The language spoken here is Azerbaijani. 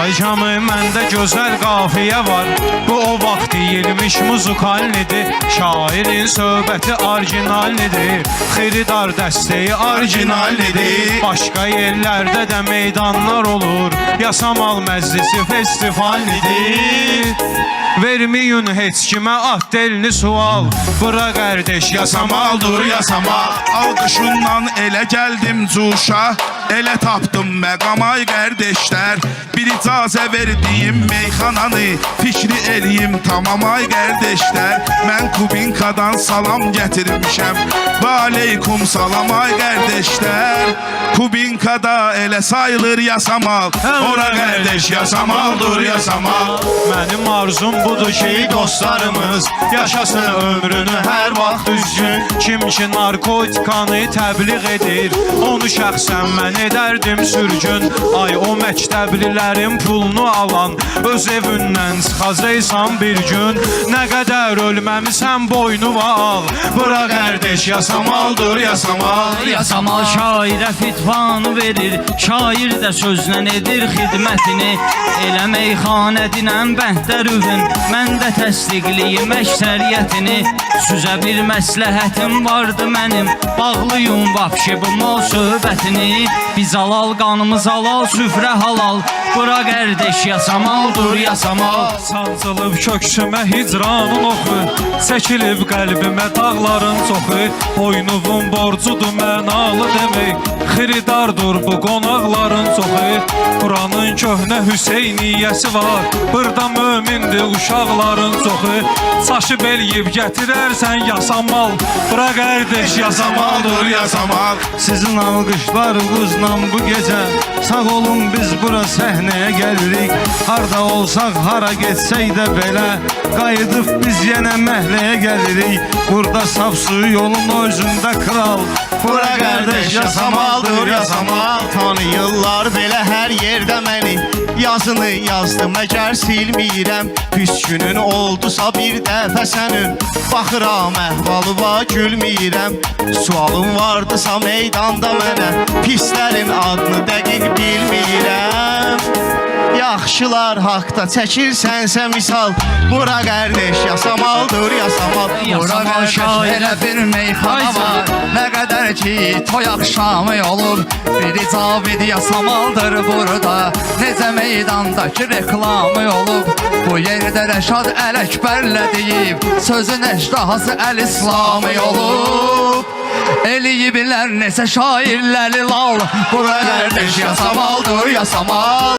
Ay camı məndə gözəl qafiyə var. Bu o vaxt deyilmiş muzikalnidir. Şairin söhbəti orijinalnidir. Xiridar dəstəyi orijinalnidir. Başqa yerlərdə də meydanlar olur. Yasamal məclisi festivalnidir. Verməyin heç kimə atdelini sual. Bura qardeş yasamaldır yasamal. Alqışından elə gəldim cuşa, elə tapdım məqamay qardeşlər. Bir icazə verdiyim meyxananı fikri eləyim tamamay qardeşlər. Mən Kubinkadan salam gətirmişəm, və aleykum salam ay qardeşlər. Kubinkada elə sayılır yasamal, ora qardeş yasamaldır yasamal. Mənim arzum budur ki dostlarımız yaşasın ömrünü hər vaxt düzgün. Kim ki narkotikanı təbliğ edir, onu şəxsən mən edərdim sürgün. Ay o məktəblilərin pulunu alan, öz evindən çıxacaqsan bir gün. Nə qədər ölməmisən boynuma al, bura qardeş yasamaldır yasamal. Yasamal şairə fitvanı verir, şair də sözlə edir xidmətini. Elə meyxanə dinən bəndərüvün, mən də təsdiqliyim əksəriyyətini. Süzə bir məsləhətim vardı mənim, bağlıyım vapşi bu mal söhbətini. Biz alal qanımız alal, süfrə halal, bura qardeş yasamaldır yasamal. Sancılıb köksümə hicranın oxu, çəkilib qəlbimə dağların çoxu. Boynuvun borcudur mənalı demək, xiridardır bu qonaqların çoxu. Buranın köhnə Hüseyniyyəsi var, burada mömindir uşaqların çoxu. Çaşı beləyib gətirərsən yasamal, bura qardeş yasamaldır yasamal. Sizin alqışlarınızla bu gecə sağ olun biz bura səhnəyə gəldik. Harda olsaq, hara getsək də belə qayıdıb biz yenə məhləyə gəlirik. Burada saf su yolun özündə kral, bura qardeş yasamaldır yasamal. Tanıyırlar belə hər yerdə məni, yazını yazdım əgər silmirəm. Püskünün oldusa bir dəfə sənin, baxıram əhvalıma gülmürəm. Sualım vardısa meydanda mənə, pislərin adını dəqiq bilmirəm. Yaxşılar haqda çəkirsənsə misal, bura qardeş yasamaldır yasamal. Bura qardeş Elə bir meyxana var, nə qədər ki toy axşamı olur. Bir icabid yasamaldır burada, necə meydandakı reklamı olub. Bu yerdə Rəşad Ələkbərlə deyib, sözün əjdahası Əl-İslami olub. Eləyiblər neçə şairləri lal, bura qardeş yasamaldır yasamal.